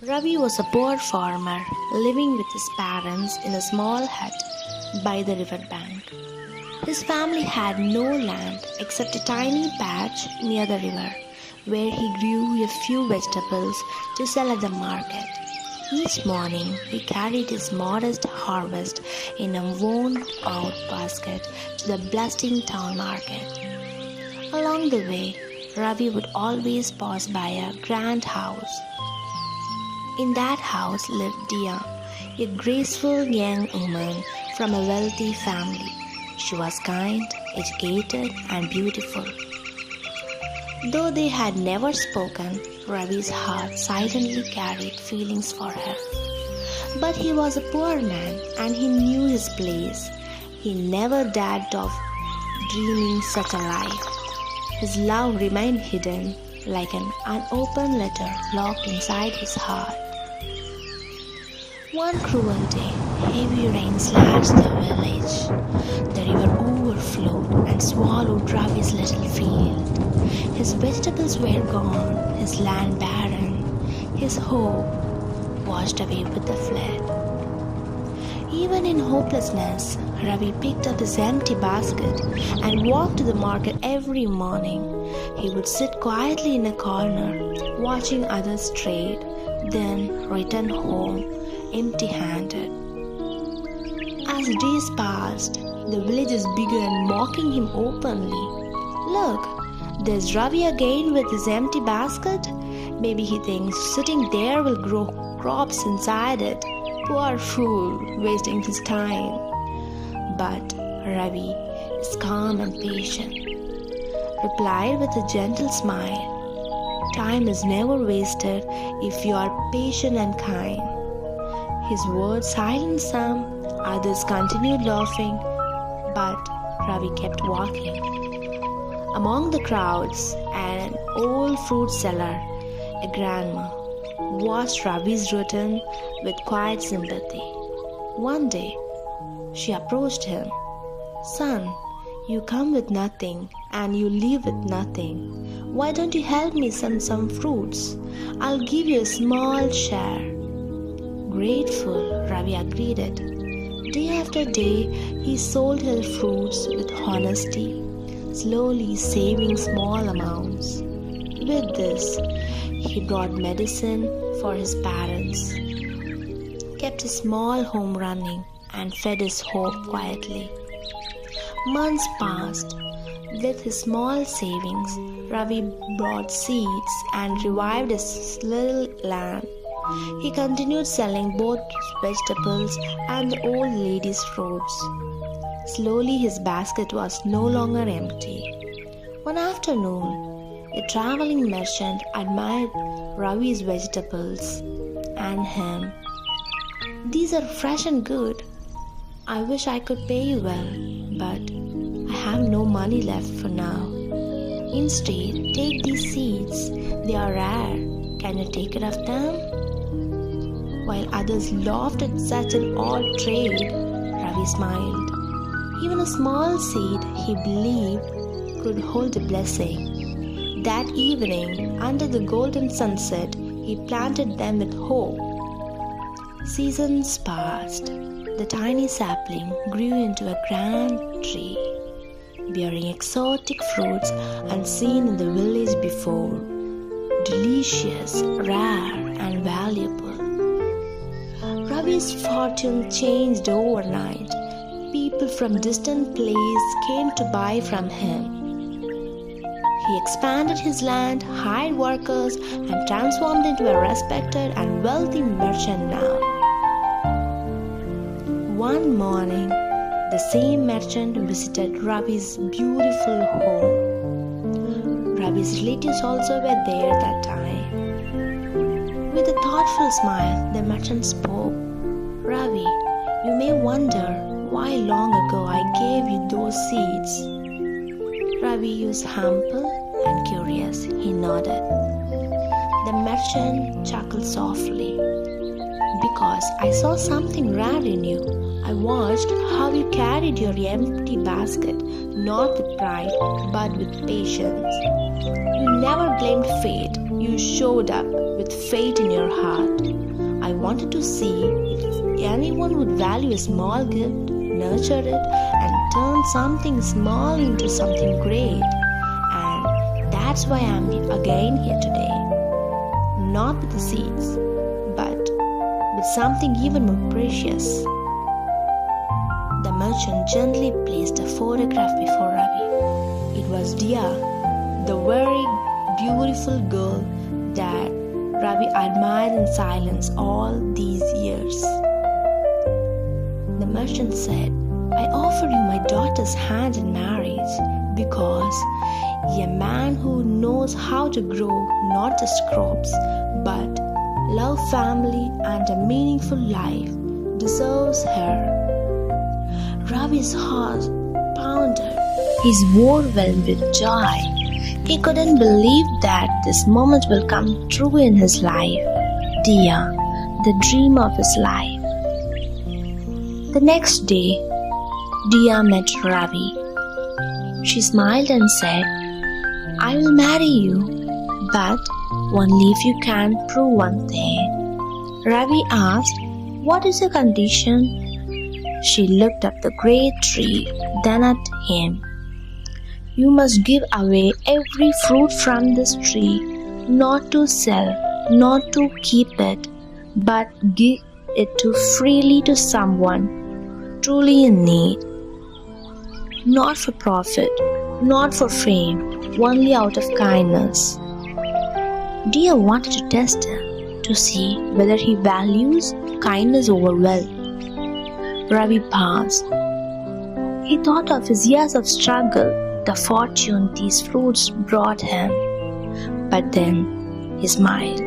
Ravi was a poor farmer living with his parents in a small hut by the river bank. His family had no land except a tiny patch near the river where he grew a few vegetables to sell at the market. Each morning he carried his modest harvest in a worn out basket to the bustling town market. Along the way, Ravi would always pass by a grand house. In that house lived Dia, a graceful young woman from a wealthy family. She was kind, educated, and beautiful. Though they had never spoken, Ravi's heart silently carried feelings for her. But he was a poor man and he knew his place. He never dared of dreaming such a life. His love remained hidden like an unopened letter locked inside his heart. One cruel day, heavy rain slashed the village. The river overflowed and swallowed Ravi's little field. His vegetables were gone, his land barren, his hope washed away with the flood. Even in hopelessness, Ravi picked up his empty basket and walked to the market every morning. He would sit quietly in a corner, watching others trade, then return home empty-handed. As days passed, the villagers began mocking him openly. Look, there's Ravi again with his empty basket. Maybe he thinks sitting there will grow crops inside it. Poor fool, wasting his time. But Ravi is calm and patient, replied with a gentle smile. Time is never wasted if you are patient and kind. His words silenced some, others continued laughing, but Ravi kept walking. Among the crowds, an old fruit seller, a grandma, watched Ravi's return with quiet sympathy. One day, she approached him. Son, you come with nothing and you leave with nothing. Why don't you help me sell some fruits? I'll give you a small share. Grateful, Ravi agreed it. Day after day, he sold her fruits with honesty, slowly saving small amounts. With this, he brought medicine for his parents, kept his small home running, and fed his hope quietly. Months passed. With his small savings, Ravi bought seeds and revived his little land. He continued selling both vegetables and the old lady's fruits. Slowly his basket was no longer empty. One afternoon, a traveling merchant admired Ravi's vegetables and him. These are fresh and good. I wish I could pay you well, but I have no money left for now. Instead, take these seeds. They are rare. Can you take it of them? While others laughed at such an odd trade, Ravi smiled. Even a small seed, he believed, could hold a blessing. That evening, under the golden sunset, he planted them with hope. Seasons passed. The tiny sapling grew into a grand tree, bearing exotic fruits unseen in the village before, delicious, rare, and valuable. Ravi's fortune changed overnight. People from distant places came to buy from him. He expanded his land, hired workers, and transformed into a respected and wealthy merchant now. One morning, the same merchant visited Ravi's beautiful home. Ravi's relatives also were there that time. With a thoughtful smile, the merchant spoke. Ravi, you may wonder why long ago I gave you those seeds. Ravi was humble and curious. He nodded. The merchant chuckled softly. Because I saw something rare in you. I watched how you carried your empty basket, not with pride, but with patience. You never blamed fate. You showed up, with faith in your heart. I wanted to see if anyone would value a small gift, nurture it, and turn something small into something great. And that's why I'm again here today. Not with the seeds, but with something even more precious. The merchant gently placed a photograph before Ravi. It was Dia, the very beautiful girl that Ravi admired in silence all these years. The merchant said, I offer you my daughter's hand in marriage because a man who knows how to grow not just crops but love, family, and a meaningful life deserves her. Ravi's heart pounded. He's overwhelmed with joy. He couldn't believe that this moment will come true in his life. Dia, the dream of his life. The next day, Dia met Ravi. She smiled and said, I will marry you, but only if you can prove one thing. Ravi asked, what is your condition? She looked up the great tree, then at him. You must give away every fruit from this tree, not to sell, not to keep it, but give it freely to someone truly in need. Not for profit, not for fame, only out of kindness. Dia wanted to test him to see whether he values kindness over wealth. Ravi paused. He thought of his years of struggle, the fortune these fruits brought him. But then he smiled.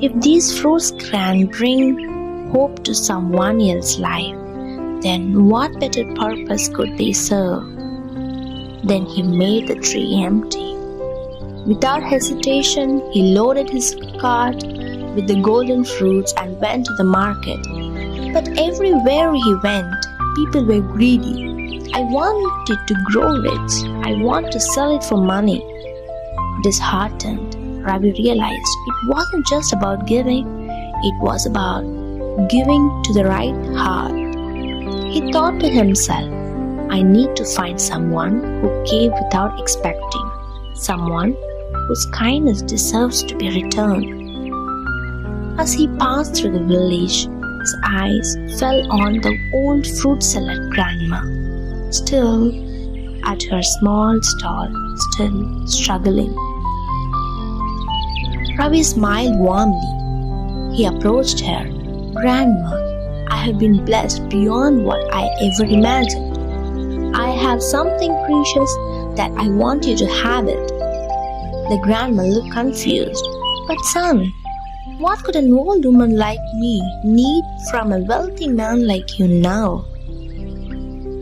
If these fruits can bring hope to someone else's life, then what better purpose could they serve? Then he made the tree empty. Without hesitation, he loaded his cart with the golden fruits and went to the market. But everywhere he went, people were greedy. I want it to grow rich. I want to sell it for money. Disheartened, Ravi realized it wasn't just about giving, it was about giving to the right heart. He thought to himself, I need to find someone who gave without expecting, someone whose kindness deserves to be returned. As he passed through the village, his eyes fell on the old fruit seller grandma, still at her small stall, still struggling. Ravi smiled warmly. He approached her. Grandma, I have been blessed beyond what I ever imagined. I have something precious that I want you to have it. The grandma looked confused. But son, what could an old woman like me need from a wealthy man like you now?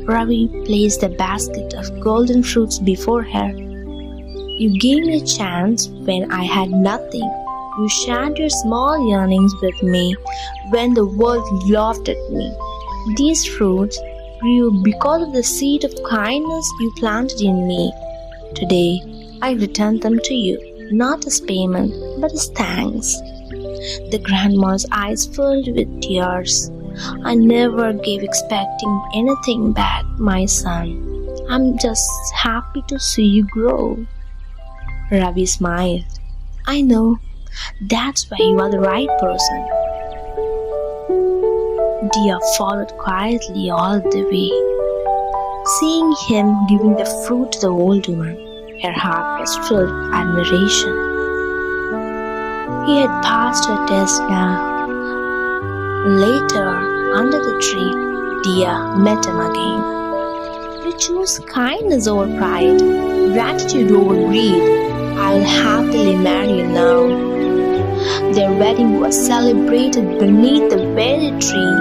Ravi placed a basket of golden fruits before her. You gave me a chance when I had nothing. You shared your small earnings with me when the world laughed at me. These fruits grew because of the seed of kindness you planted in me. Today, I return them to you, not as payment, but as thanks. The grandma's eyes filled with tears. I never gave expecting anything back, my son. I'm just happy to see you grow. Ravi smiled. I know. That's why you are the right person. Dia followed quietly all the way. Seeing him giving the fruit to the old woman, her heart was filled with admiration. He had passed her test now. Later, under the tree, Dia met him again. You choose kindness over pride, gratitude over greed. I will happily marry you now. Their wedding was celebrated beneath the very tree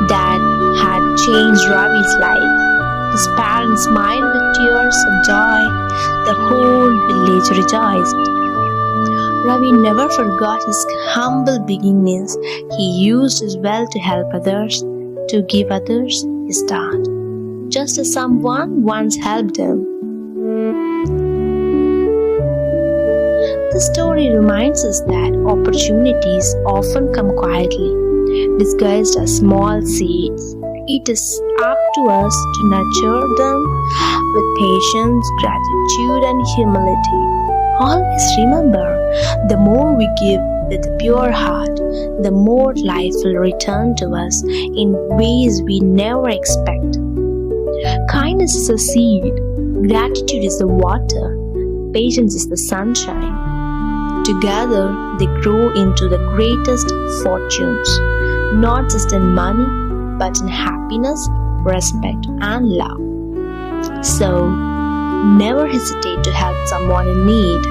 that had changed Ravi's life. His parents smiled with tears of joy. The whole village rejoiced. Ravi never forgot his humble beginnings. He used his wealth to help others, to give others his start, just as someone once helped him. The story reminds us that opportunities often come quietly, disguised as small seeds. It is up to us to nurture them with patience, gratitude, and humility. Always remember, the more we give with a pure heart, the more life will return to us in ways we never expect. Kindness is a seed, gratitude is the water, patience is the sunshine. Together, they grow into the greatest fortunes, not just in money, but in happiness, respect, and love. So, never hesitate to help someone in need.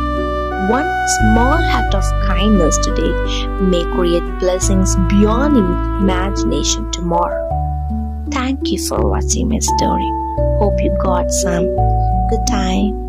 One small act of kindness today may create blessings beyond imagination tomorrow. Thank you for watching my story. Hope you got some good time.